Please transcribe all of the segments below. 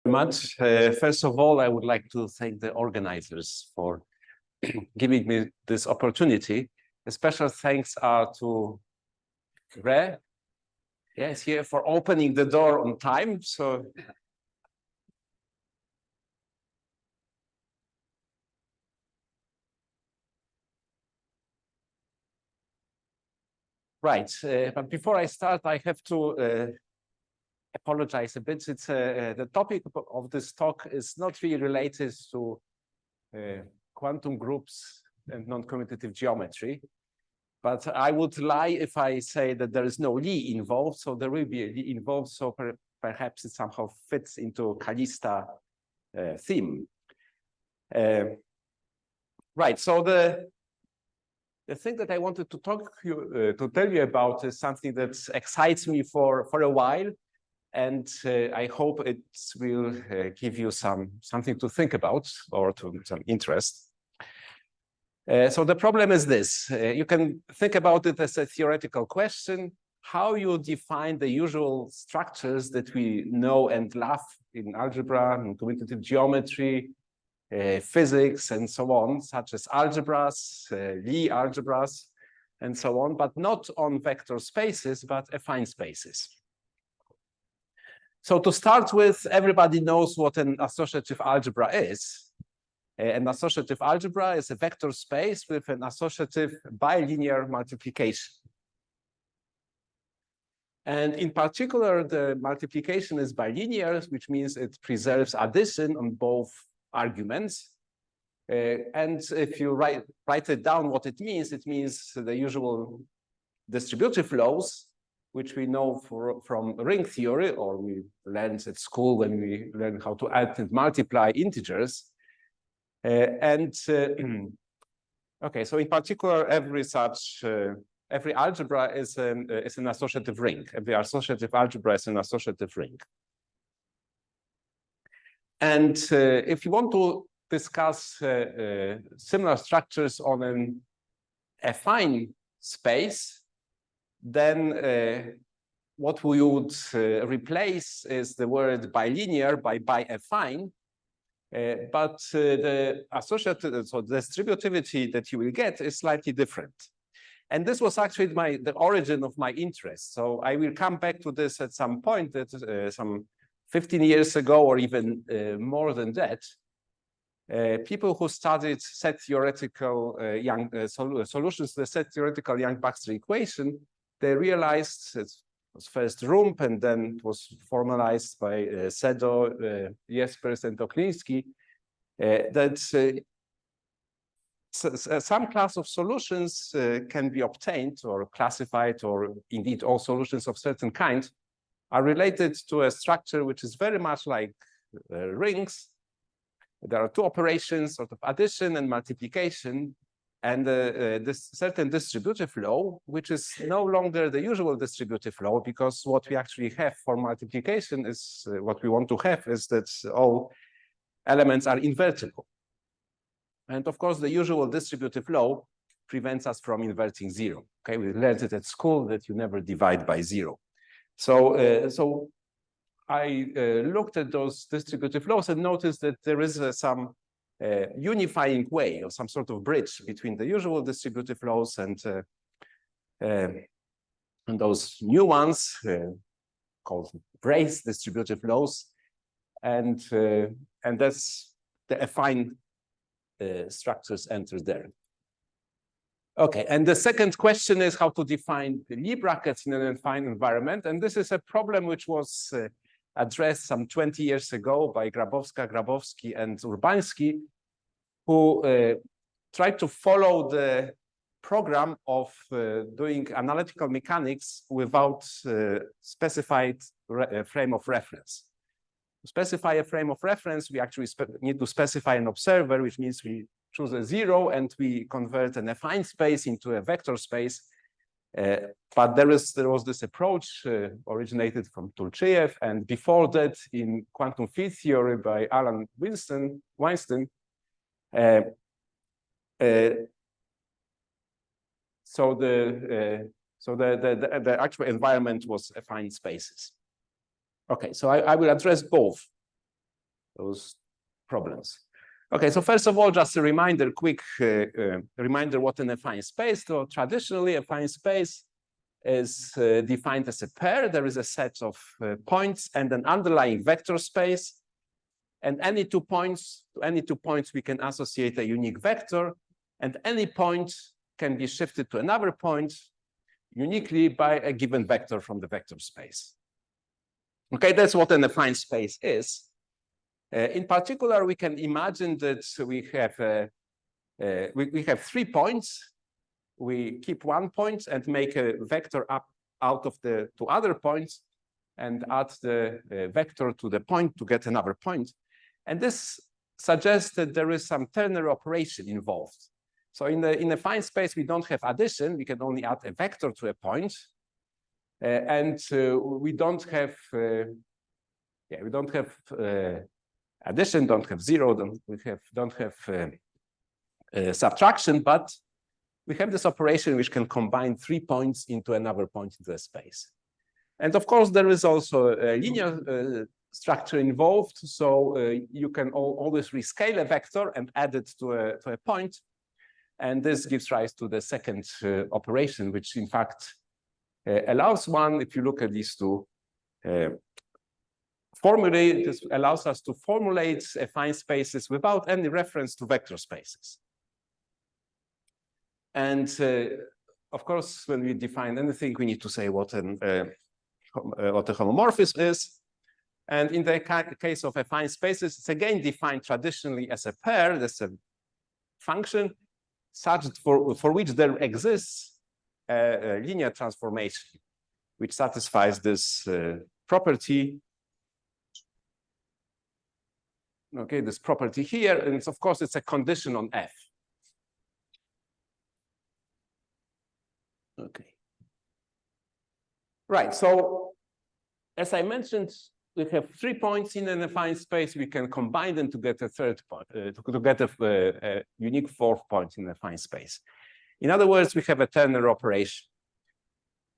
much. First of all, I would like to thank the organizers for giving me this opportunity. A special thanks are to Ray, yes, here for opening the door on time. So right, but before I start, I have to apologize a bit. It's the topic of this talk is not really related to quantum groups and non-commutative geometry, but I would lie if I say that there is no Lie involved. So there will be a Lie involved. So perhaps it somehow fits into Kalista theme. Right. So the thing that I wanted to tell you about is something that excites me for a while, and I hope it will give you something to think about or some interest. So the problem is this. You can think about it as a theoretical question, how you define the usual structures that we know and love in algebra and commutative geometry, physics, and so on, such as algebras, Lie algebras, and so on, but not on vector spaces, but affine spaces. So to start with, everybody knows what an associative algebra is. An associative algebra is a vector space with an associative bilinear multiplication. And in particular, the multiplication is bilinear, which means it preserves addition on both arguments. And if you write it down, what it means the usual distributive laws, which we know from ring theory, or we learned at school when we learned how to add and multiply integers. Okay, so in particular, every algebra is an associative ring. Every associative algebra is an associative ring. And if you want to discuss similar structures on an affine space, then what we would replace is the word bilinear by bi-affine. But the associative, so the distributivity that you will get is slightly different. And this was actually the origin of my interest. So I will come back to this at some point, that some 15 years ago, or even more than that, people who studied set theoretical solutions to the set theoretical Young-Baxter equation, they realized it was first Rump, and then it was formalized by Sedo, Jespers, and Oklinski, that some class of solutions can be obtained or classified, or indeed all solutions of certain kind are related to a structure which is very much like rings. There are two operations, sort of addition and multiplication, and this certain distributive law, which is no longer the usual distributive law, because what we actually have for multiplication is what we want to have is that all elements are invertible. And of course, the usual distributive law prevents us from inverting zero. Okay, we learned it at school that you never divide by zero. So I looked at those distributive laws and noticed that there is some unifying way, or some sort of bridge between the usual distributive laws and those new ones called brace distributive laws, and that's the affine structures enter there. Okay, and the second question is how to define the Lie brackets in an affine environment, and this is a problem which was addressed some 20 years ago by Grabowska, Grabowski, and Urbański, who tried to follow the program of doing analytical mechanics without specified frame of reference. To specify a frame of reference, we actually need to specify an observer, which means we choose a zero and we convert an affine space into a vector space. But there was this approach originated from Tulcheyev, and before that in quantum field theory by Alan Weinstein. So the actual environment was affine spaces. Okay, so I will address both. those problems. Okay, so first of all, just a reminder, quick reminder what an affine space. So traditionally, a affine space is defined as a pair. There is a set of points and an underlying vector space. And any 2 points, we can associate a unique vector, and any point can be shifted to another point uniquely by a given vector from the vector space. Okay, that's what an affine space is. In particular, we can imagine that we have 3 points. We keep 1 point and make a vector up out of the 2 other points and add the vector to the point to get another point. And this suggests that there is some ternary operation involved. So in a affine space, we don't have addition. We can only add a vector to a point. We don't have addition, don't have zero, don't have subtraction, but we have this operation which can combine 3 points into another point in the space. And of course, there is also a linear structure involved. So you can always rescale a vector and add it to a point. And this gives rise to the second operation, which in fact allows one, if you look at these two formulae, this allows us to formulate affine spaces without any reference to vector spaces. And of course, when we define anything, we need to say what a homomorphism is. And in the case of affine spaces, it's again defined traditionally as a pair. That's a function such for which there exists a linear transformation, which satisfies this property. Okay, this property here, and it's, of course, it's a condition on F. Okay. Right, so as I mentioned, we have 3 points in an affine space. We can combine them to get a third point, to get a unique 4th point in the affine space. In other words, we have a ternary operation.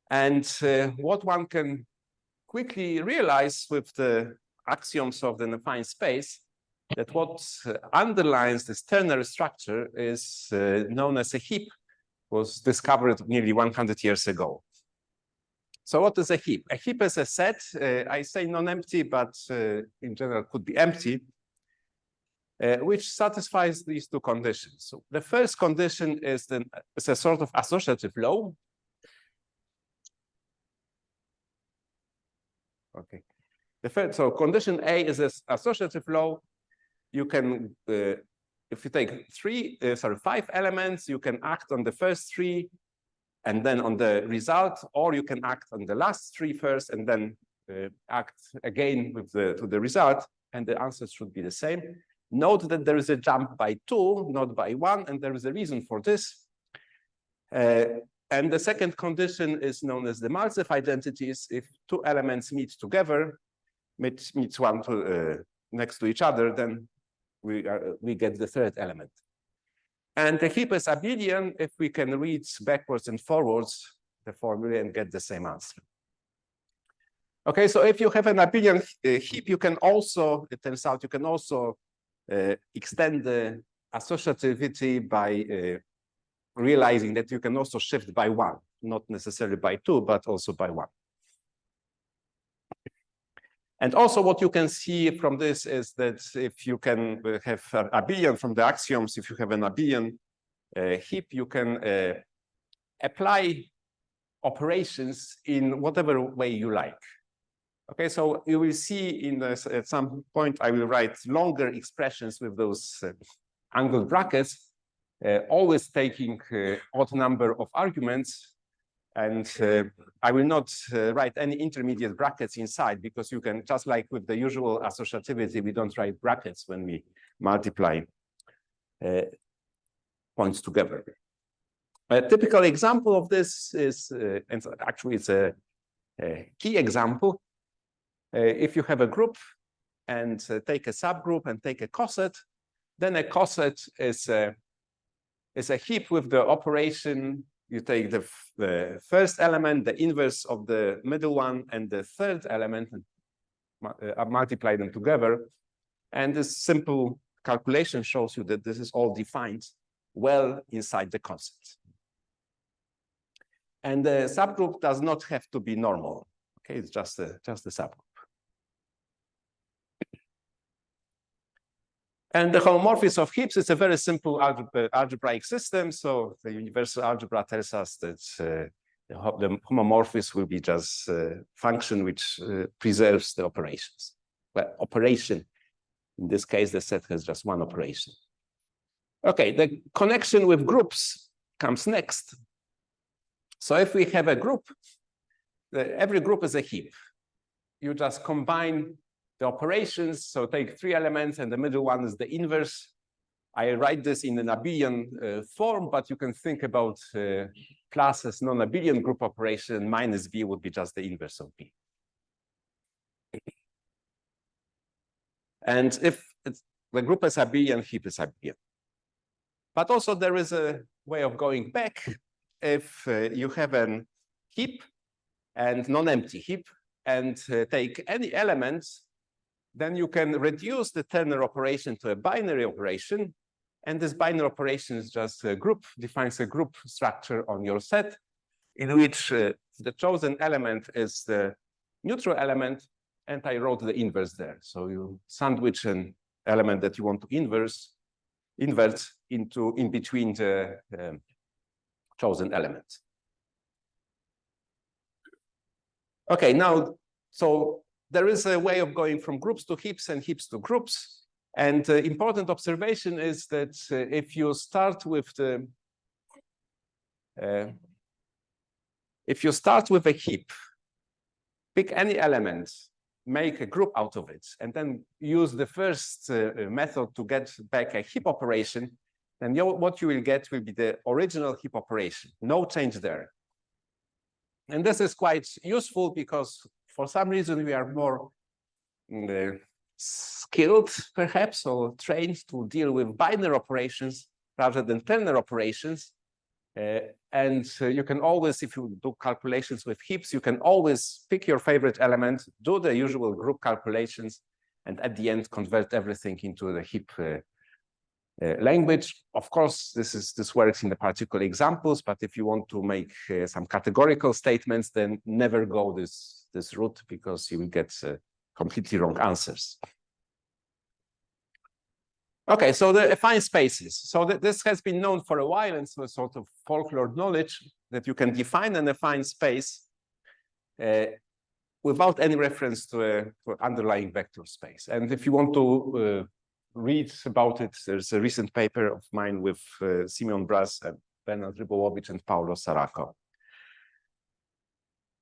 And what one can quickly realize with the axioms of the affine space, that what underlines this ternary structure is known as a heap, was discovered nearly 100 years ago. So what is a heap? A heap is a set, I say non-empty, but in general could be empty, which satisfies these 2 conditions. So the first condition is a sort of associative law. Okay. So condition A is an associative law. You can, if you take 5 elements, you can act on the first 3 and then on the result, or you can act on the last 3 first and then act again with to the result, and the answers should be the same. Note that there is a jump by 2, not by 1, and there is a reason for this. And the second condition is known as the Maltsev identities. If 2 elements meet together, meets one next to each other, then we get the third element. And the heap is abelian if we can read backwards and forwards the formula and get the same answer. Okay, so if you have an abelian heap, you can also, it turns out, you can also extend the associativity by realizing that you can also shift by 1, not necessarily by 2, but also by 1. And also what you can see from this is that if you can have abelian from the axioms, if you have an abelian heap, you can apply operations in whatever way you like. Okay, so you will see at some point I will write longer expressions with those angled brackets, always taking odd number of arguments. And I will not write any intermediate brackets inside, because you can, just like with the usual associativity, we don't write brackets when we multiply points together. A typical example of this is, and actually it's a key example. If you have a group and take a subgroup and take a coset, then a coset is a heap with the operation. You take the first element, the inverse of the middle one, and the third element, and multiply them together. And this simple calculation shows you that this is all defined well inside the concept. And the subgroup does not have to be normal. Okay, it's just a subgroup. And the homomorphism of heaps is a very simple algebraic system. So the universal algebra tells us that the homomorphism will be just a function which preserves the operations. Well, operation, in this case, the set has just one operation. Okay, the connection with groups comes next. So if we have a group, every group is a heap. You just combine the operations, so take 3 elements, and the middle one is the inverse. I write this in an abelian form, but you can think about plus as non-abelian group operation, minus b would be just the inverse of b. And if the group is abelian, heap is abelian. But also there is a way of going back. If you have a heap and non-empty heap and take any element, then you can reduce the ternary operation to a binary operation. And this binary operation is just a group, defines a group structure on your set in which the chosen element is the neutral element, and I wrote the inverse there. So you sandwich an element that you want to invert into in between the chosen element. Okay, now, so there is a way of going from groups to heaps and heaps to groups. And important observation is that if you start with the a heap, pick any element, make a group out of it, and then use the first method to get back a heap operation, then what you will get will be the original heap operation, no change there. And this is quite useful because for some reason we are more skilled, perhaps, or trained to deal with binary operations rather than ternary operations. You can always, if you do calculations with heaps, you can always pick your favorite element, do the usual group calculations, and at the end convert everything into the heap language. Of course, this works in the particular examples, but if you want to make some categorical statements, then never go this route because you will get completely wrong answers. Okay, so the affine spaces. So this has been known for a while, and so a sort of folklore knowledge that you can define an affine space without any reference to an underlying vector space. And if you want to read about it, there's a recent paper of mine with Simeon Bras and Bernard Rybowowicz and Paulo Sarako.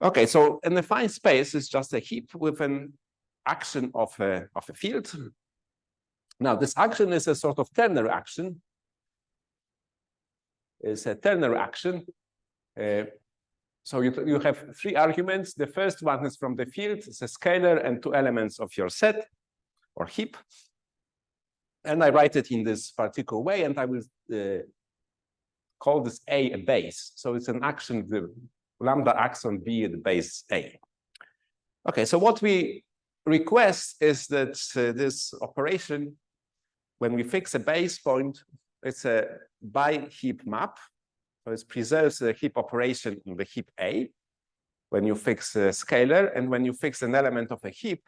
Okay, so an affine space is just a heap with an action of a field. Now, this action is a sort of ternary action. It's a ternary action. So you have 3 arguments. The first one is from the field. It's a scalar and 2 elements of your set or heap. And I write it in this particular way, and I will call this A a base. So it's an action, the lambda axiom B the base A. Okay, so what we request is that this operation, when we fix a base point, it's a bi-heap map. So it preserves the heap operation in the heap A when you fix a scalar. And when you fix an element of a heap,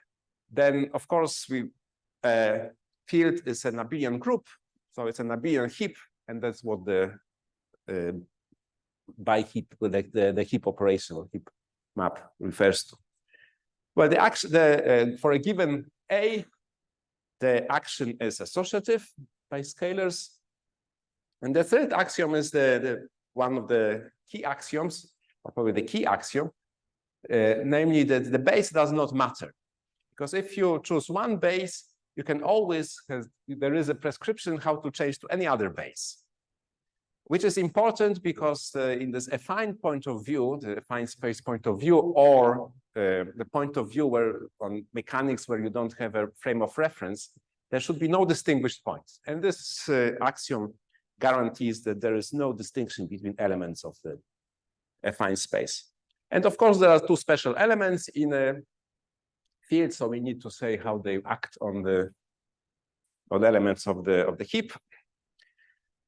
then of course field is an abelian group. So it's an abelian heap, and that's what the bi-heap, the heap operational heap map refers to. Well, the action for a given A, the action is associative by scalars. And the third axiom is one of the key axioms, or probably the key axiom, namely that the base does not matter. Because if you choose one base, you can always, there is a prescription how to change to any other base, which is important because in this affine point of view, the affine space point of view, or the point of view where on mechanics where you don't have a frame of reference, there should be no distinguished points. And this axiom guarantees that there is no distinction between elements of the affine space. And of course, there are 2 special elements in a field, so we need to say how they act on the the elements of the heap.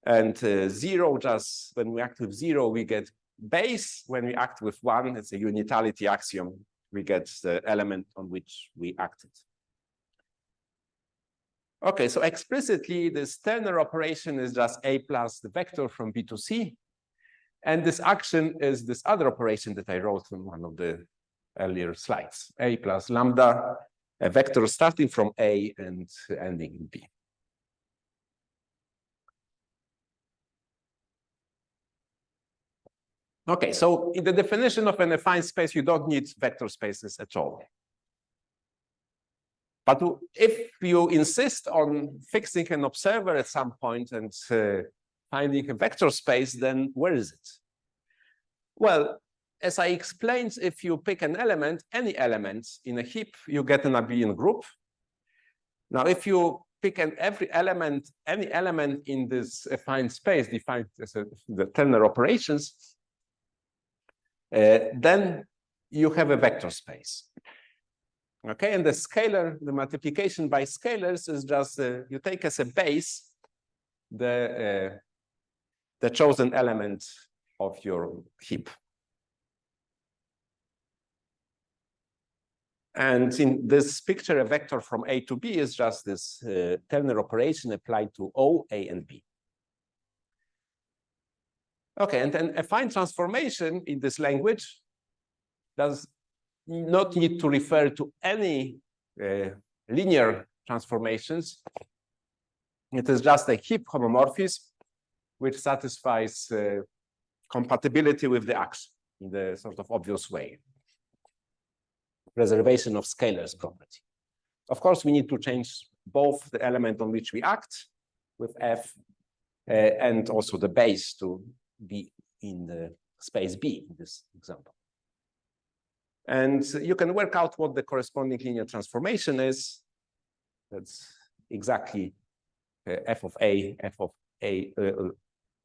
And 0, just when we act with 0, we get base. When we act with 1, it's a unitality axiom. We get the element on which we acted. Okay, so explicitly, this ternary operation is just A plus the vector from B to C. And this action is this other operation that I wrote in one of the earlier slides. A plus lambda, a vector starting from A and ending in B. Okay, so in the definition of an affine space, you don't need vector spaces at all. But if you insist on fixing an observer at some point and finding a vector space, then where is it? Well, as I explained, if you pick an element, any element in a heap, you get an abelian group. Now, if you pick any element in this affine space defined as the ternary operations, then you have a vector space. Okay, and the scalar, the multiplication by scalars is just you take as a base the chosen element of your heap. And in this picture, a vector from A to B is just this ternary operation applied to O, A, and B. Okay, and then affine transformation in this language does not need to refer to any linear transformations. It is just a heap homomorphism which satisfies compatibility with the action in the sort of obvious way. Preservation of scalars property. Of course, we need to change both the element on which we act with F and also the base to be in the space B in this example. And you can work out what the corresponding linear transformation is. That's exactly f of A,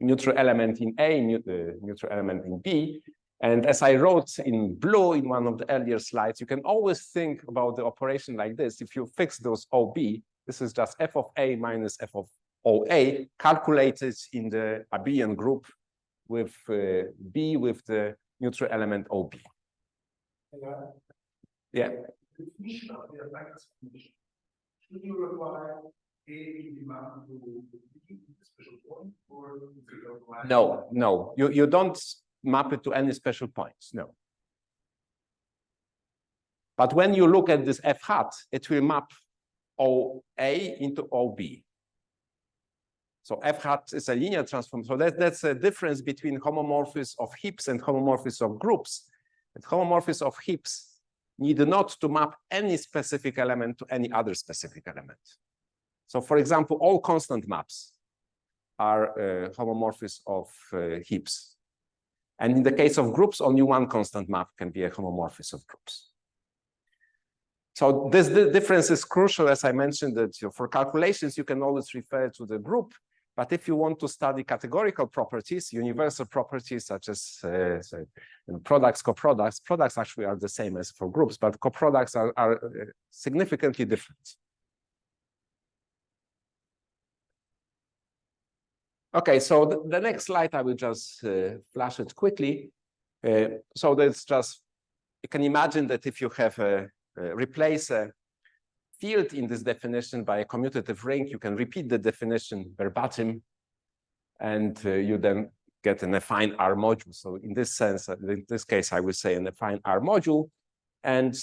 neutral element in A, neutral element in B. And as I wrote in blue in one of the earlier slides, you can always think about the operation like this. If you fix those OB, this is just f of A minus f of OA calculated in the abelian group with B with the neutral element OB. Yeah. Definition of the affine transformation. Should you require A to be mapped to B in a special point, or no. You don't map it to any special points, no. But when you look at this F hat, it will map OA into OB. So F hat is a linear transform. So that's a difference between homomorphisms of heaps and homomorphisms of groups. And homomorphisms of heaps need not to map any specific element to any other specific element. So for example, all constant maps are homomorphisms of heaps. And in the case of groups, only one constant map can be a homomorphism of groups. So this difference is crucial, as I mentioned, that for calculations, you can always refer to the group. But if you want to study categorical properties, universal properties such as products, coproducts, products actually are the same as for groups, but coproducts are significantly different. Okay, so the next slide, I will just flash it quickly. So that's just, you can imagine that if you have replace a field in this definition by a commutative ring, you can repeat the definition verbatim, and you then get an affine R module. So in this sense, in this case, I would say an affine R module. And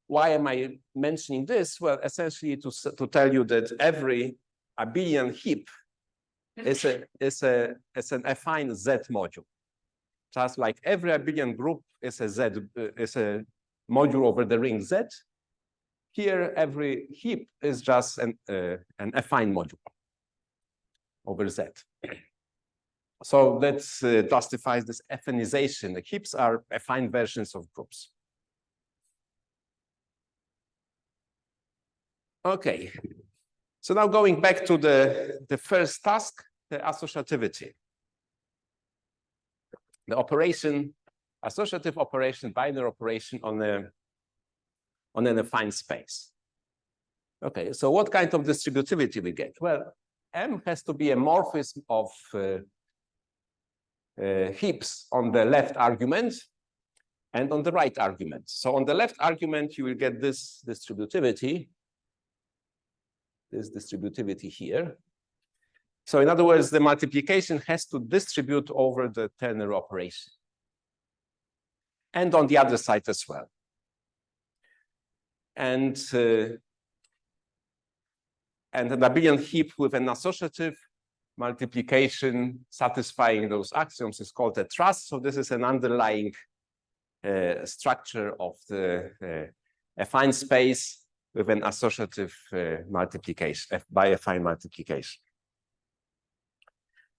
why am I mentioning this? Well, essentially to tell you that every abelian heap is an affine Z module. Just like every abelian group is a module over the ring Z. Here, every heap is just an affine module over Z. So that justifies this affinization. The heaps are affine versions of groups. Okay. So now going back to the first task, the associativity. The operation, associative operation, binary operation on an affine space. Okay, so what kind of distributivity we get? Well, M has to be a morphism of heaps on the left argument and on the right argument. So on the left argument, you will get this distributivity here. So in other words, the multiplication has to distribute over the ternary operation. And on the other side as well. And an abelian heap with an associative multiplication satisfying those axioms is called a truss. So this is an underlying structure of the affine space with an associative multiplication, bi-affine multiplication.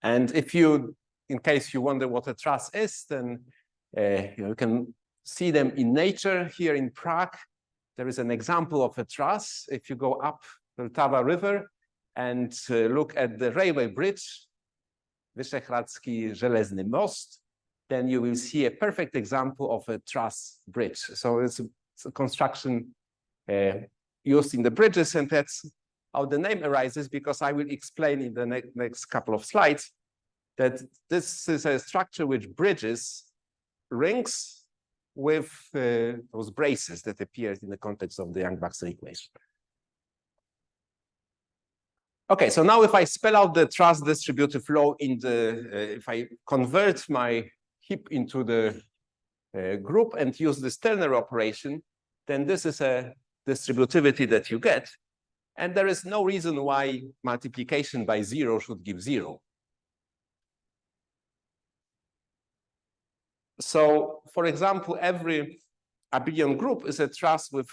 And if you, in case you wonder what a truss is, then you can see them in nature. Here in Prague, there is an example of a truss. If you go up the Vltava River and look at the railway bridge, Wyszehradzki Żelazny Most, then you will see a perfect example of a truss bridge. So it's a construction used in the bridges, and that's how the name arises, because I will explain in the next couple of slides that this is a structure which bridges rings with those braces that appeared in the context of the Young-Baxter equation. Okay, so now if I spell out the truss distributive law in the, if I convert my heap into the group and use this ternary operation, then this is a distributivity that you get. And there is no reason why multiplication by 0 should give 0. So, for example, every abelian group is a truss with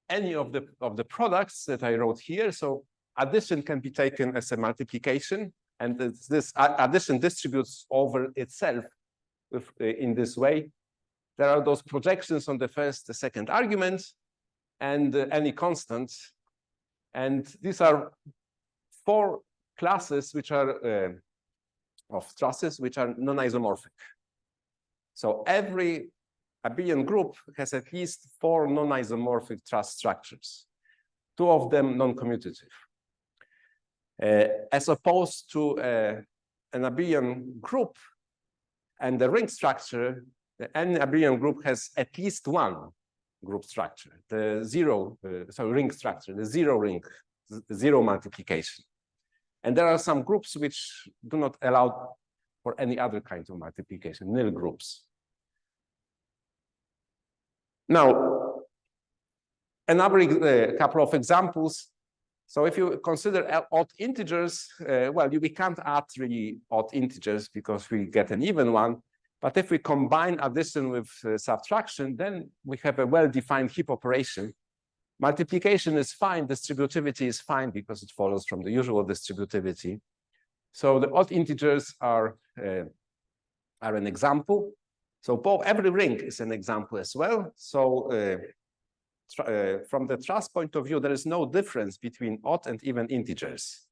any of the products that I wrote here. So addition can be taken as a multiplication, and this addition distributes over itself in this way. There are those projections on the first, the second argument, and any constant. And these are 4 classes which are of trusses which are non-isomorphic. So every abelian group has at least 4 non-isomorphic truss structures, 2 of them non-commutative. As opposed to an abelian group and the ring structure, any abelian group has at least 1 group structure, the ring structure, the 0 ring, the 0 multiplication. And there are some groups which do not allow for any other kind of multiplication, nil groups. Now, another couple of examples. So if you consider odd integers, well, we can't add really odd integers because we get an even one. But if we combine addition with subtraction, then we have a well-defined heap operation. Multiplication is fine, distributivity is fine because it follows from the usual distributivity. So the odd integers are an example. So every ring is an example as well. So from the truss point of view, there is no difference between odd and even integers.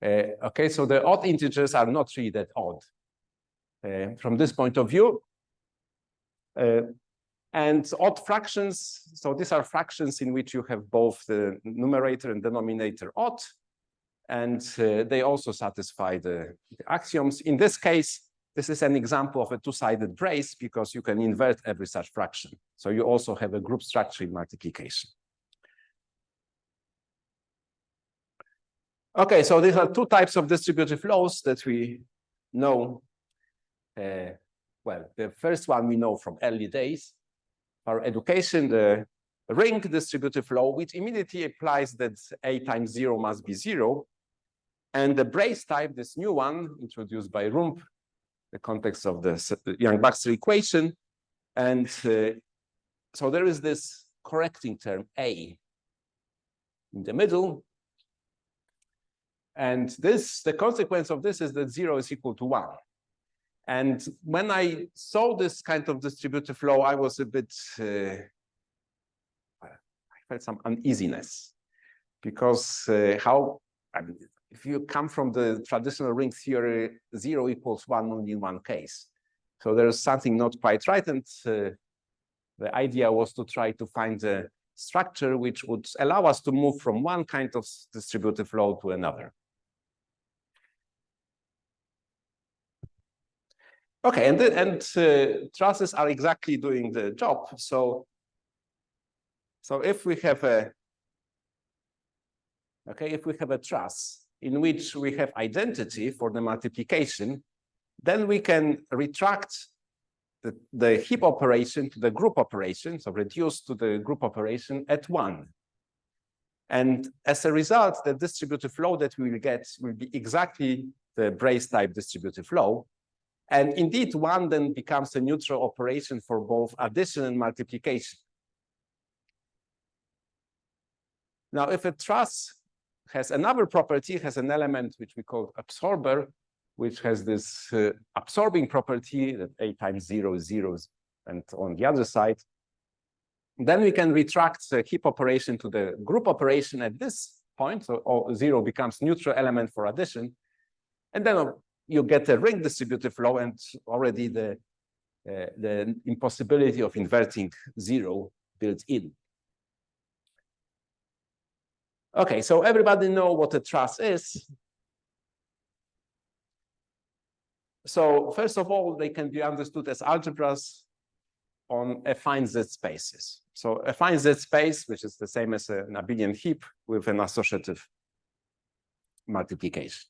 Okay, so the odd integers are not really that odd from this point of view. And odd fractions, so these are fractions in which you have both the numerator and denominator odd, and they also satisfy the axioms. In this case, this is an example of a two-sided brace because you can invert every such fraction. So you also have a group structure in multiplication. Okay, so these are 2 types of distributive laws that we know. Well, the first one we know from early days. Our education, the ring distributive law, which immediately implies that A times 0 must be 0. And the brace type, this new one, introduced by Rump, the context of the Young-Baxter equation. And so there is this correcting term A in the middle. And this, the consequence of this is that 0 is equal to 1. And when I saw this kind of distributive law, I was a bit, I felt some uneasiness because I mean, if you come from the traditional ring theory, 0 equals 1 only in one case. So there is something not quite right. And the idea was to try to find a structure which would allow us to move from one kind of distributive law to another. Okay, and trusses are exactly doing the job. So if we have a truss in which we have identity for the multiplication, then we can retract the heap operation to the group operation, so reduce to the group operation at 1. And as a result, the distributive law that we will get will be exactly the brace type distributive law. And indeed, 1 then becomes a neutral operation for both addition and multiplication. Now, if a truss has another property, has an element which we call absorber, which has this absorbing property that A times 0 is 0, and on the other side, then we can retract the heap operation to the group operation at this point. So 0 becomes neutral element for addition. And then you get a ring distributive law and already the impossibility of inverting 0 built in. Okay, so everybody know what a truss is. So first of all, they can be understood as algebras on affine Z spaces. So affine Z space, which is the same as an abelian heap with an associative multiplication.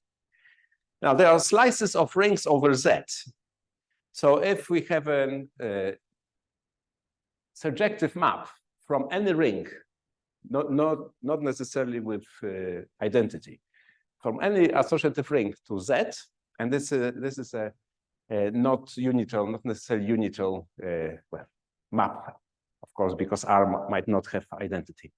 Now, there are slices of rings over Z. So if we have a surjective map from any ring, not necessarily with identity, from any associative ring to Z, and this is a not unital, not necessarily unital map, of course, because R might not have identity.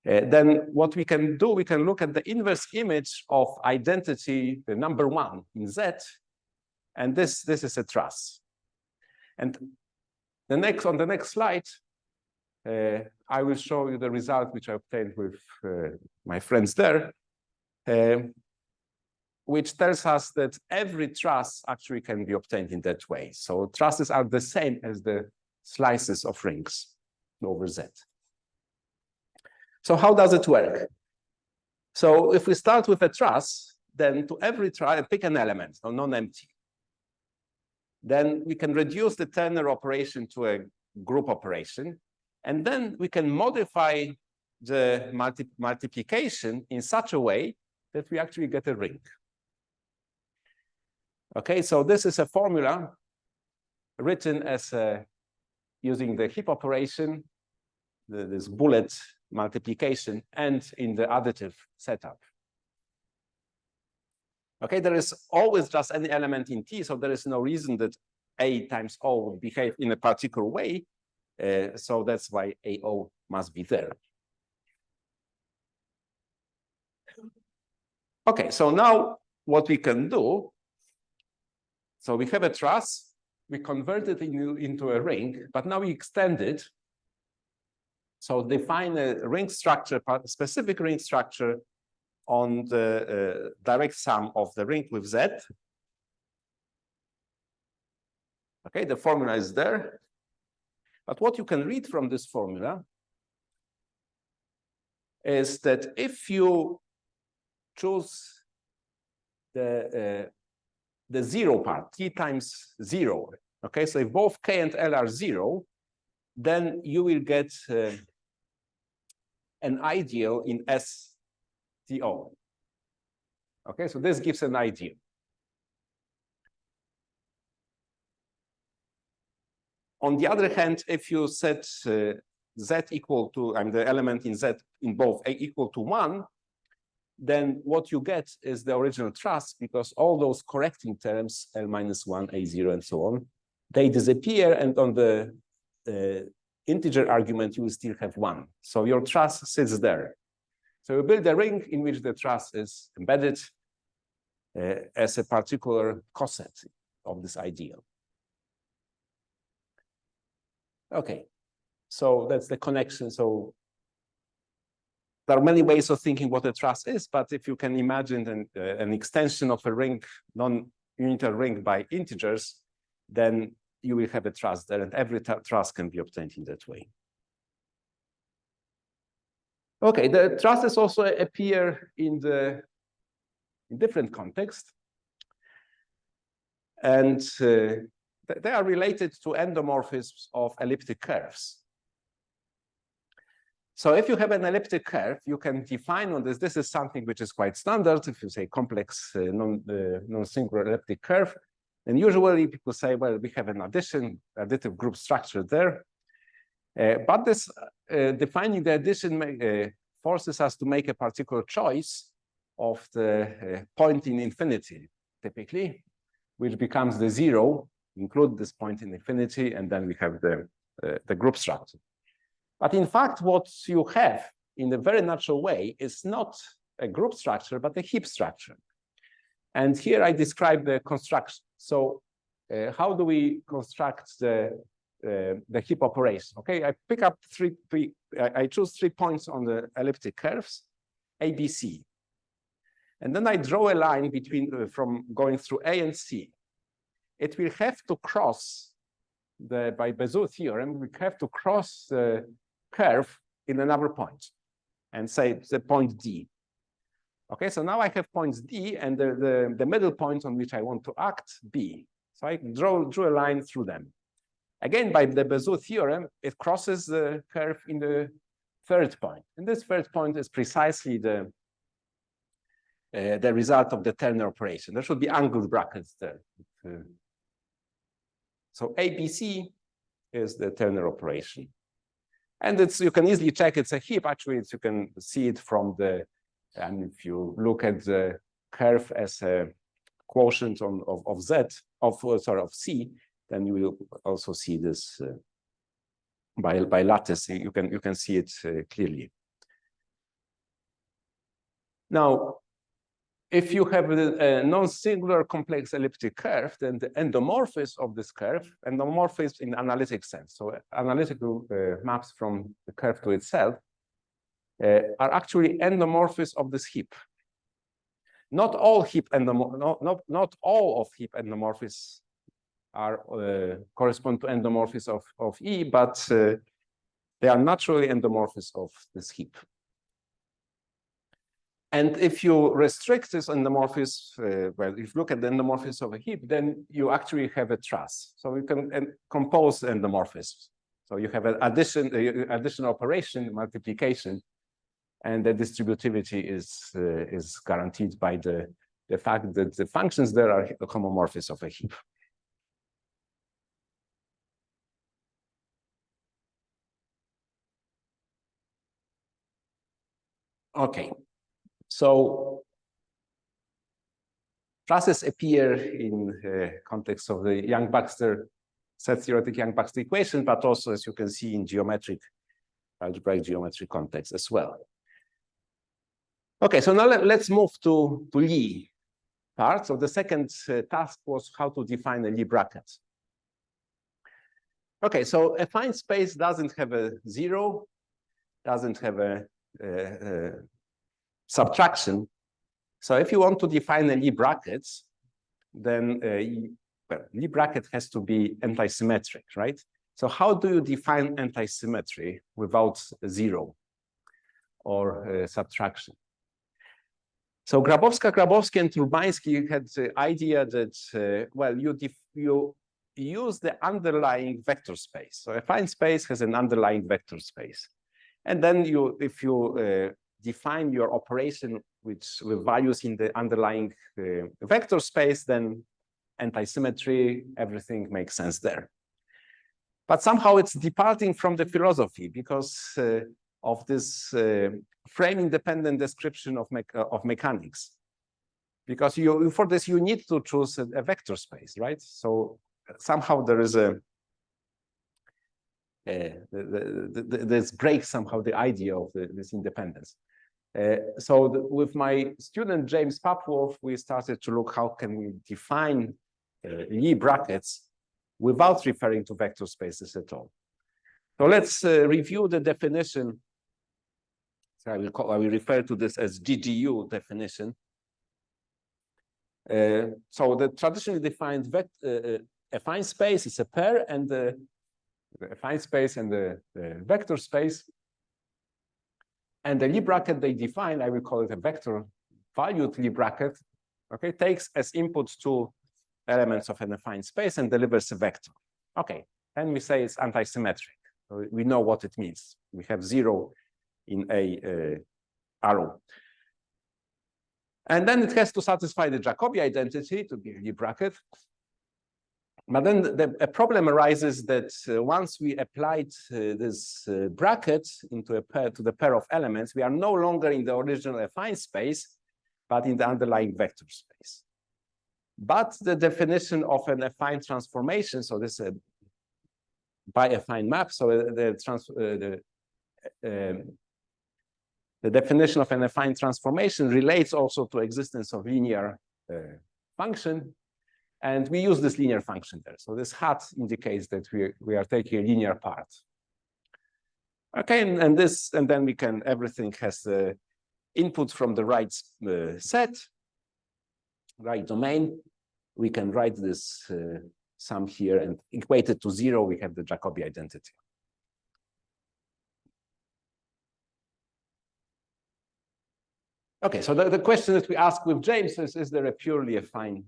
Then what we can do, we can look at the inverse image of identity, the number 1 in Z, and this is a truss. And on the next slide, I will show you the result which I obtained with my friends there, which tells us that every truss actually can be obtained in that way. So trusses are the same as the slices of rings over Z. So how does it work? So if we start with a truss, then to every truss, pick an element, so non-empty. Then we can reduce the ternary operation to a group operation. And then we can modify the multiplication in such a way that we actually get a ring. Okay, so this is a formula written as using the heap operation, this bullet multiplication, and in the additive setup. Okay, there is always just any element in T, so there is no reason that A times O would behave in a particular way. So that's why AO must be there. Okay, so now what we can do, so we have a truss, we convert it into a ring, but now we extend it. So define a ring structure, a specific ring structure on the direct sum of the ring with Z. Okay, the formula is there. But what you can read from this formula is that if you choose the 0 part, T times 0, okay, so if both K and L are 0, then you will get an ideal in STO. Okay, so this gives an ideal. On the other hand, if you set Z equal to, the element in Z in both A equal to 1, then what you get is the original truss, because all those correcting terms, L minus 1, A0, and so on, they disappear, and on the integer argument, you will still have 1. So your truss sits there. So you build a ring in which the truss is embedded as a particular coset of this ideal. Okay, so that's the connection. So there are many ways of thinking what a truss is, but if you can imagine an extension of a ring, non-unitary ring by integers, then you will have a truss there, and every truss can be obtained in that way. Okay, the trusses also appear in different contexts. And they are related to endomorphisms of elliptic curves. So if you have an elliptic curve, you can define on this. This is something which is quite standard. If you say complex non-singular elliptic curve, then usually people say, well, we have an additive group structure there. But this defining the addition forces us to make a particular choice of the point in infinity, typically, which becomes the zero, include this point in infinity, and then we have the group structure. But in fact, what you have in a very natural way is not a group structure, but a heap structure. And here I describe the construction. So how do we construct the heap operation? Okay, I pick up I choose 3 points on the elliptic curves, A, B, C. And then I draw a line between from going through A and C. It will have to cross by Bézout theorem, we have to cross the curve in another point and say the point D. Okay, so now I have points D and the middle point on which I want to act, B. So I drew a line through them. Again, by the Bézout theorem, it crosses the curve in the third point. And this third point is precisely the result of the ternary operation. There should be angled brackets there. So ABC is the ternary operation. And you can easily check it's a heap. Actually, you can see it from and if you look at the curve as a quotient of C, then you will also see this by lattice. You can see it clearly. Now, if you have a non-singular complex elliptic curve, then the endomorphism of this curve, endomorphism in analytic sense, so analytical maps from the curve to itself, are actually endomorphisms of this heap. Not all heap not all of heap endomorphisms are correspond to endomorphisms of E, but they are naturally endomorphisms of this heap. And if you restrict this endomorphism, well, if you look at the endomorphism of a heap, then you actually have a truss. So you can compose endomorphisms. So you have an addition operation, multiplication, and the distributivity is guaranteed by the fact that the functions there are homomorphisms of a heap. Okay. So trusses appear in the context of the Young-Baxter set theoretic Young-Baxter equation, but also, as you can see, in algebraic geometric context as well. Okay, so now let's move to Lie part. So the second task was how to define a Lie bracket. Okay, so a affine space doesn't have a zero, doesn't have a subtraction. So if you want to define a Lie bracket, then Lie bracket has to be antisymmetric, right? So how do you define antisymmetry without zero or subtraction? So Grabowski and Urbański had the idea that, well, you use the underlying vector space. So a affine space has an underlying vector space. And then if you define your operation with values in the underlying vector space, then antisymmetry, everything makes sense there. But somehow it's departing from the philosophy because of this frame-independent description of mechanics. Because for this, you need to choose a vector space, right? So somehow there is this breaks somehow the idea of this independence. So with my student James Papworth, we started to look how can we define Lie brackets without referring to vector spaces at all. So let's review the definition. So I will refer to this as GGU definition. So the traditionally defined affine space is a pair, and the affine space and the vector space. And the Lie bracket they define, I will call it a vector valued Lie bracket, okay, takes as input two elements of an affine space and delivers a vector. Okay, then we say it's anti-symmetric. So we know what it means. We have 0 in a arrow. And then it has to satisfy the Jacobi identity to be a Lie bracket. But then a problem arises that once we applied this bracket into a pair to the pair of elements, we are no longer in the original affine space, but in the underlying vector space. But the definition of an affine transformation, so this is a bi-affine map, so the definition of an affine transformation relates also to existence of linear function. And we use this linear function there. So this hat indicates that we are taking a linear part. Okay, and then we can, everything has the input from the right set, right domain. We can write this sum here and equate it to 0. We have the Jacobi identity. Okay, so the question that we ask with James is there a purely affine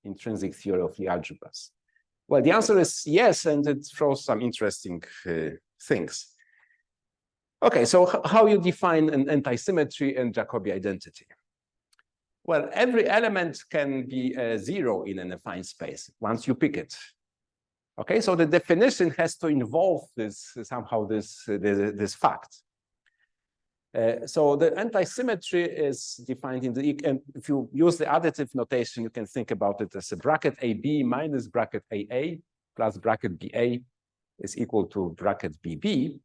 intrinsic theory of the algebras? Well, the answer is yes, and it throws some interesting things. Okay, so how you define an anti-symmetry and Jacobi identity? Well, every element can be 0 in an affine space once you pick it. Okay, so the definition has to involve this somehow this fact. So the anti-symmetry is defined in the, and if you use the additive notation, you can think about it as a bracket AB minus bracket AA plus bracket BA is equal to bracket BB.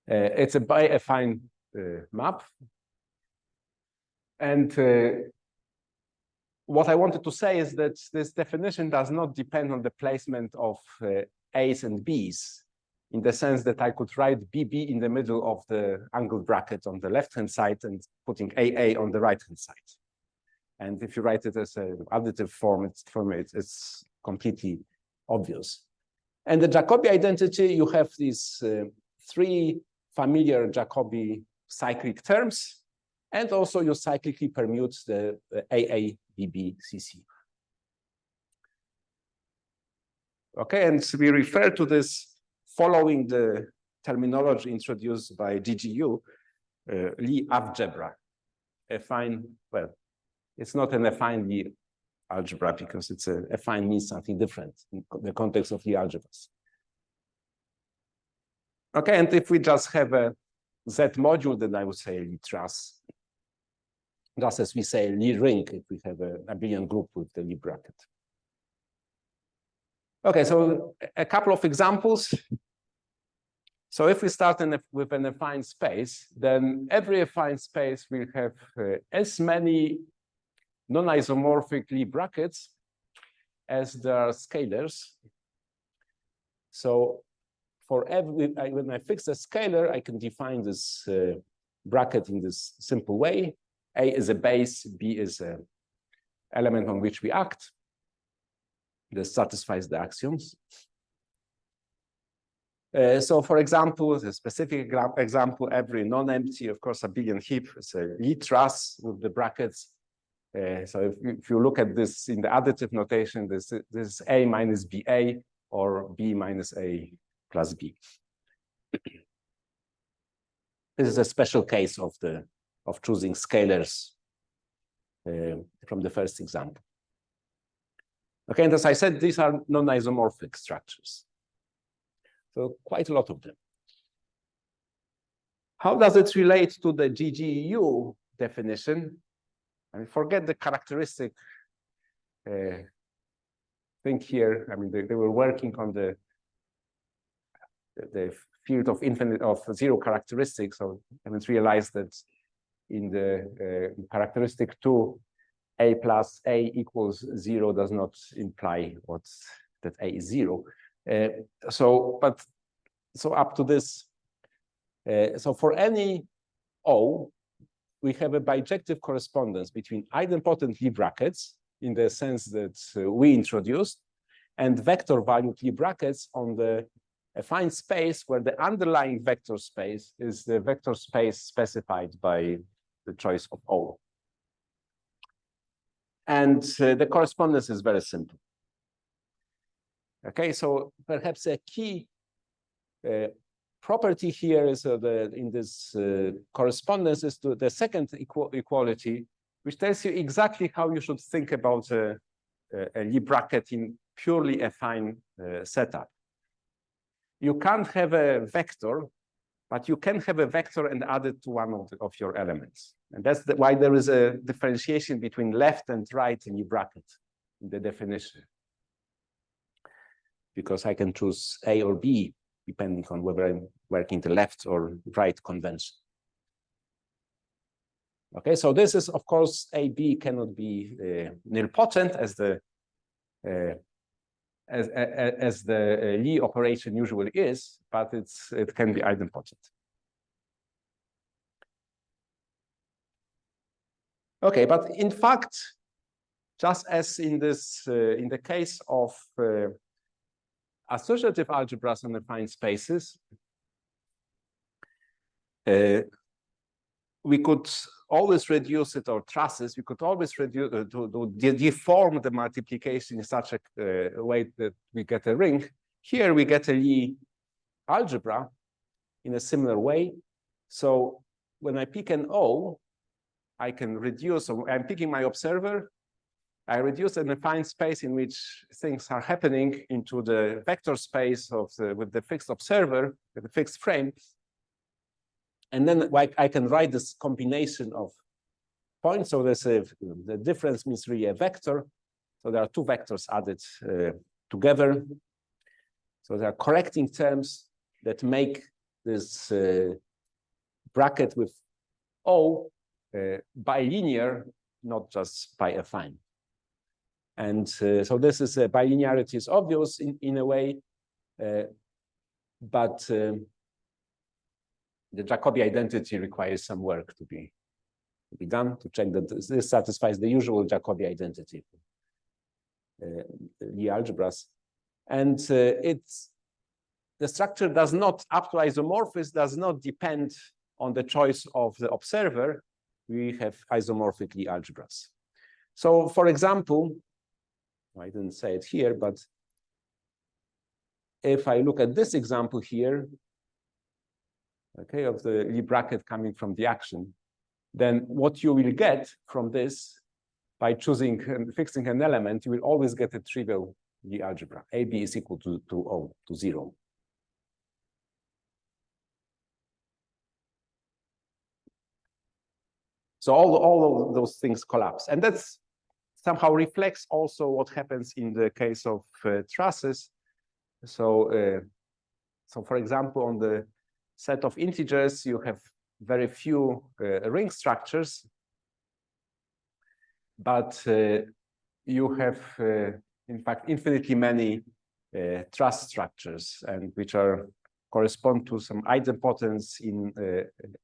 It's a bi-affine map. And what I wanted to say is that this definition does not depend on the placement of A's and B's, in the sense that I could write BB in the middle of the angled bracket on the left-hand side and putting AA on the right-hand side. And if you write it as an additive form, it's completely obvious. And the Jacobi identity, you have these 3 familiar Jacobi cyclic terms, and also you cyclically permute the AA, BB, CC. Okay, and we refer to this following the terminology introduced by GGU, Lie affgebra. Affine, well, it's not an affine Lie algebra because it's a affine means something different in the context of Lie algebras. Okay, and if we just have a Z module, then I would say Lie truss. Just as we say Lie ring if we have an abelian group with the Lie bracket. Okay, so a couple of examples. So if we start with an affine space, then every affine space will have as many non-isomorphic Lie brackets as there are scalars. So for every, when I fix a scalar, I can define this bracket in this simple way. A is a base, B is an element on which we act. This satisfies the axioms. So for example, the specific example, every non-empty, of course, abelian heap is a Lie truss with the brackets. So if you look at this in the additive notation, this is A minus BA or B minus A plus B. This is a special case of choosing scalars from the first example. Okay, and as I said, these are non-isomorphic structures. So quite a lot of them. How does it relate to the GGU definition? I mean, forget the characteristic thing here. I mean, they were working on the field of zero characteristics. So I haven't realized that in the characteristic 2, A plus A equals 0 does not imply that A is 0. So up to this, so for any O, we have a bijective correspondence between idempotent Lie brackets in the sense that we introduced, and vector valued Lie brackets on the affine space where the underlying vector space is the vector space specified by the choice of O. And the correspondence is very simple. Okay, so perhaps a key property here is in this correspondence is to the second equality, which tells you exactly how you should think about a Lie bracket in purely affine setup. You can't have a vector, but you can have a vector and add it to one of your elements. And that's why there is a differentiation between left and right in Lie bracket in the definition. Because I can choose A or B, depending on whether I'm working the left or right convention. Okay, so this is, of course, AB cannot be nilpotent as the Lie operation usually is, but it can be idempotent. Okay, but in fact, just as in this in the case of associative algebras and affine spaces, we could always reduce it, or trusses, we could always reduce to deform the multiplication in such a way that we get a ring. Here we get a Lie algebra in a similar way. So when I pick an O, I can reduce, so I'm picking my observer, I reduce an affine space in which things are happening into the vector space of with the fixed observer, with the fixed frame. And then I can write this combination of points. So there's the difference means really a vector. So there are two vectors added together. So there are correcting terms that make this bracket with O bilinear, not just bi-affine. And so this is bilinearity is obvious in a way, but the Jacobi identity requires some work to be done to check that this satisfies the usual Jacobi identity, Lie algebras. And the structure does not, up to isomorphism, does not depend on the choice of the observer. We have isomorphic Lie algebras. So for example, I didn't say it here, but if I look at this example here, okay, of the Lie bracket coming from the action, then what you will get from this by choosing and fixing an element, you will always get a trivial Lie algebra. AB is equal to O, to 0. So all of those things collapse. And that's somehow reflects also what happens in the case of trusses. So, so for example, on the set of integers, you have very few ring structures, but you have, in fact, infinitely many truss structures, and which correspond to some idempotence in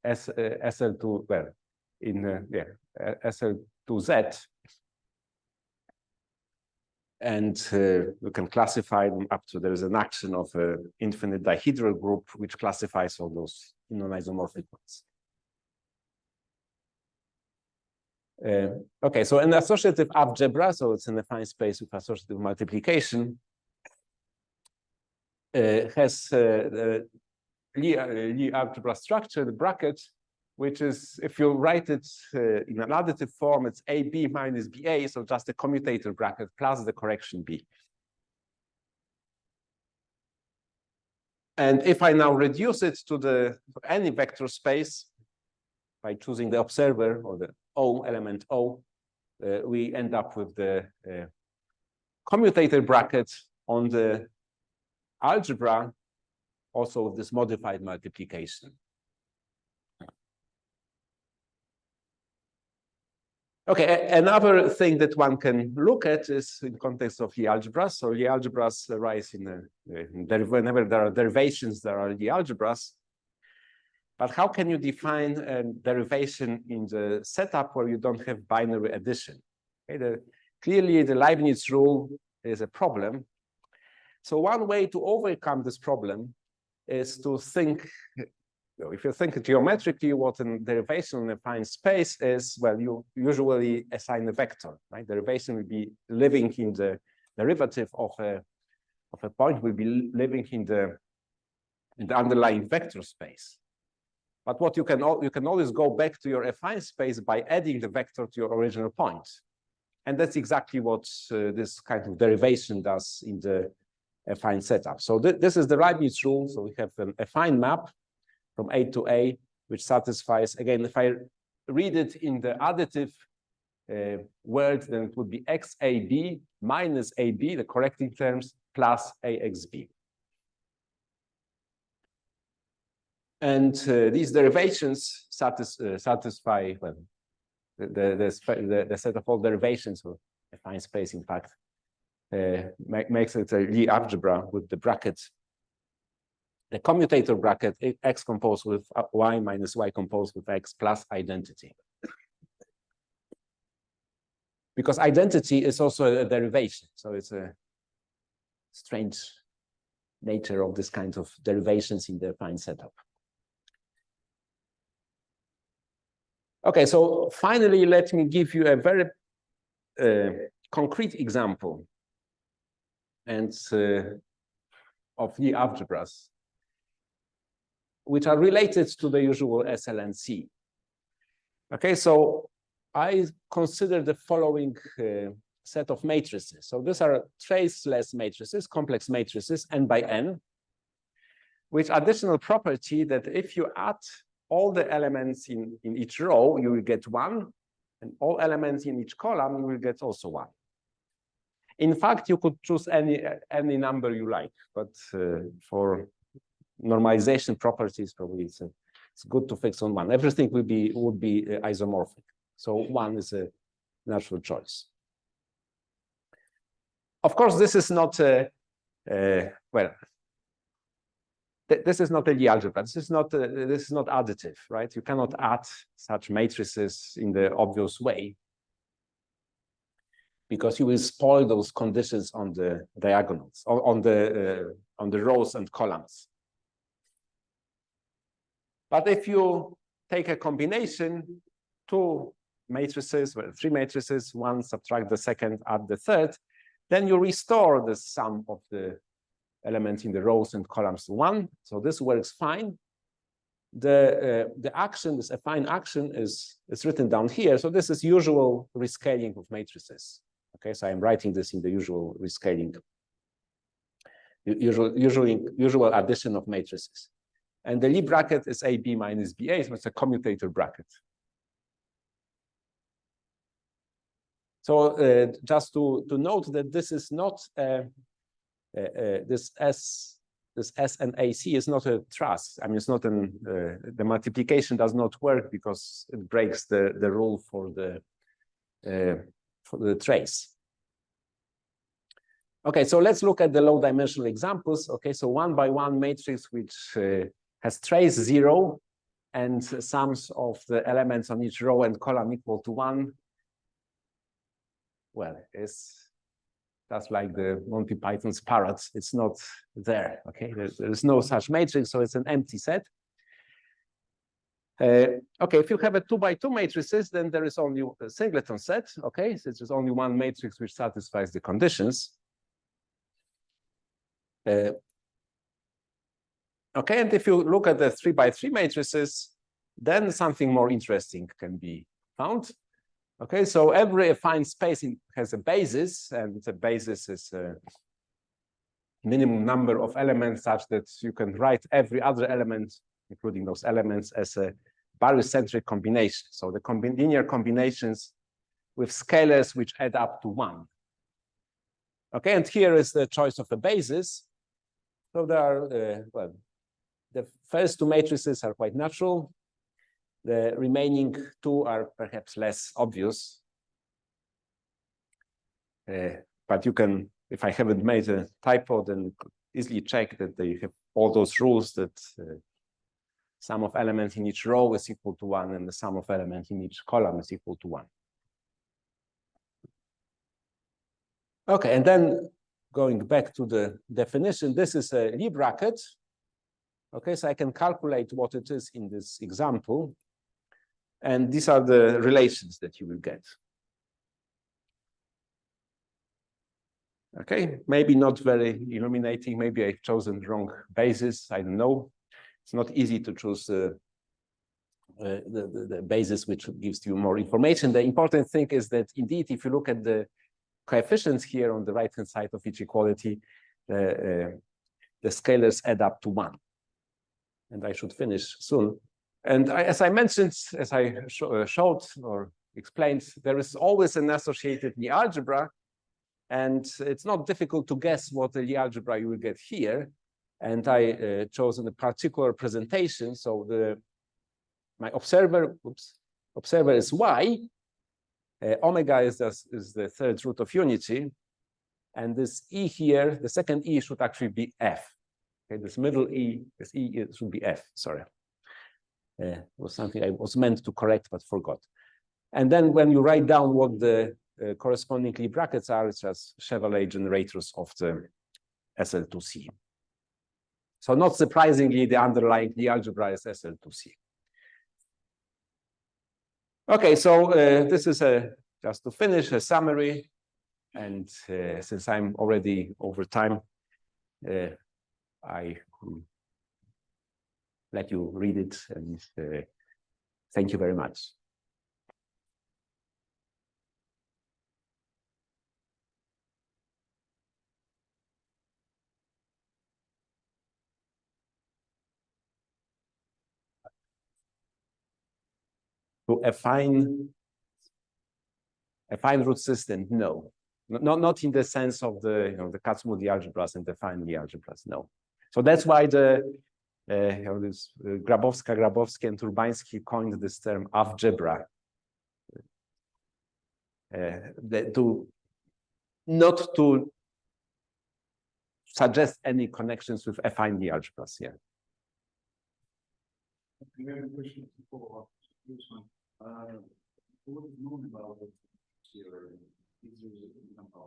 SL2, well, in SL2Z. And we can classify them up to, there is an action of an infinite dihedral group, which classifies all those non-isomorphic ones. Okay, so an associative algebra, so it's an affine space with associative multiplication, has the Lie algebra structure, the bracket, which is, if you write it in an additive form, it's AB minus BA, so just a commutator bracket plus the correction B. And if I now reduce it to any vector space by choosing the observer or the O element O, we end up with the commutator bracket on the algebra, also with this modified multiplication. Okay, another thing that one can look at is in context of Lie algebras. So Lie algebras arise whenever there are derivations, there are Lie algebras. But how can you define a derivation in the setup where you don't have binary addition? Okay, clearly, the Leibniz rule is a problem. So one way to overcome this problem is to think, if you think geometrically, what a derivation in a affine space is, well, you usually assign a vector, right? Derivation will be living in the derivative of a point, will be living in the underlying vector space. But what you can always go back to your affine space by adding the vector to your original point. And that's exactly what this kind of derivation does in the affine setup. So this is the Leibniz rule. So we have an affine map from A to A, which satisfies, again, if I read it in the additive word, then it would be xab minus ab, the correcting terms, plus axb. And these derivations satisfy, well, the set of all derivations of affine space, in fact, makes it a Lie algebra with the bracket, the commutator bracket, x composed with y minus y composed with x plus identity. Because identity is also a derivation, so it's a strange nature of this kind of derivations in the affine setup. Okay, so finally, let me give you a very concrete example and of Lie algebras, which are related to the usual SLNC. Okay, so I consider the following set of matrices. So these are traceless matrices, complex matrices, n by n, with additional property that if you add all the elements in each row, you will get 1, and all elements in each column, you will get also 1. In fact, you could choose any number you like, but for normalization properties, probably it's good to fix on 1. Everything would be isomorphic. So 1 is a natural choice. Of course, this is not this is not a Lie algebra. This is not additive, right? You cannot add such matrices in the obvious way, because you will spoil those conditions on the diagonals, on the rows and columns. But if you take a combination, 2 matrices, well, 3 matrices, 1 subtract the second, add the third, then you restore the sum of the elements in the rows and columns to 1. So this works fine. The action, this affine action, is written down here. So this is usual rescaling of matrices. Okay, so I'm writing this in the usual rescaling, usual addition of matrices. And the Lie bracket is AB minus BA, so it's a commutator bracket. So just to note that this is not this S and AC is not a truss. I mean, it's not the multiplication does not work because it breaks the rule for the trace. Okay, so let's look at the low dimensional examples. Okay, so 1 by 1 matrix which has trace 0 and sums of the elements on each row and column equal to 1. Well, it's just like the Monty Python's parrots. It's not there. Okay, there's no such matrix, so it's an empty set. Okay, if you have a 2 by 2 matrices, then there is only a singleton set. Okay, so there's only one matrix which satisfies the conditions. Okay, and if you look at the 3 by 3 matrices, then something more interesting can be found. Okay, so every affine space has a basis, and the basis is a minimum number of elements such that you can write every other element, including those elements, as a barycentric combination. So the linear combinations with scalars which add up to 1. Okay, and here is the choice of a basis. So there are, well, the first 2 matrices are quite natural. The remaining 2 are perhaps less obvious. But you can, if I haven't made a typo, then easily check that they have all those rules that sum of elements in each row is equal to 1 and the sum of elements in each column is equal to 1. Okay, and then going back to the definition, this is a Lie bracket. Okay, so I can calculate what it is in this example. And these are the relations that you will get. Okay, maybe not very illuminating. Maybe I've chosen the wrong basis. I don't know. It's not easy to choose the basis which gives you more information. The important thing is that indeed, if you look at the coefficients here on the right-hand side of each equality, the scalars add up to 1. And I should finish soon. And as I mentioned, as I showed or explained, there is always an associated Lie algebra. And it's not difficult to guess what the Lie algebra you will get here. And I chosen a particular presentation. So my observer is y. Omega is the third root of unity. And this e here, the second e should actually be f. Okay, this middle e, this e should be f, sorry. Was something I was meant to correct but forgot. And then when you write down what the corresponding Lie brackets are, it's just Chevalier generators of the SL2C. So not surprisingly, the underlying Lie algebra is SL2C. Okay, so this is just to finish a summary. And since I'm already over time, I let you read it, and thank you very much. To affine root system, no. Not in the sense of the the Kac-Moody algebras and affine Lie algebras, no. So that's why this Grabowski and Urbański coined this term affgebra. Not to suggest any connections with affine Lie algebras. Yeah. We have a question to follow up. What is known about the theory? Is there an example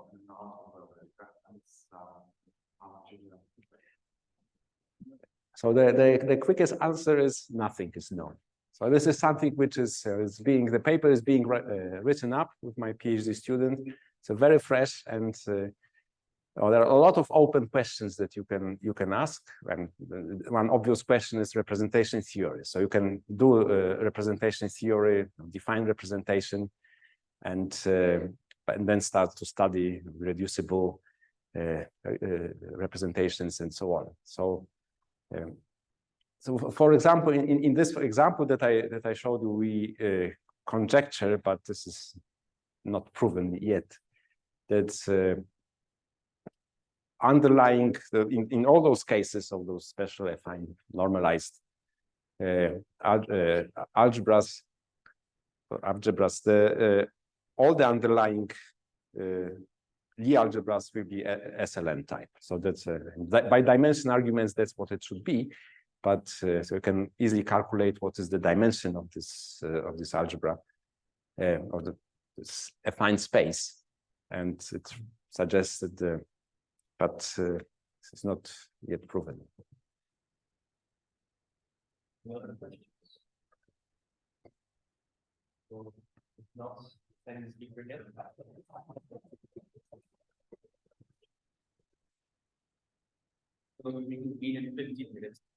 So the quickest answer is nothing is known. So this is something which the paper is being written up with my PhD student. So very fresh, and there are a lot of open questions that you can ask. And one obvious question is representation theory. So you can do representation theory, define representation, and then start to study reducible representations and so on. So for example, in this example that I showed you, we conjecture, but this is not proven yet, that underlying in all those cases of those special affine normalized algebras, all the underlying Lie algebras will be SLN type. So that's by dimension arguments, that's what it should be. But so you can easily calculate what is the dimension of this algebra of this affine space, and it suggests that but it's not yet proven. Other questions? Well, if not, then speak again. So we can be in 15 minutes.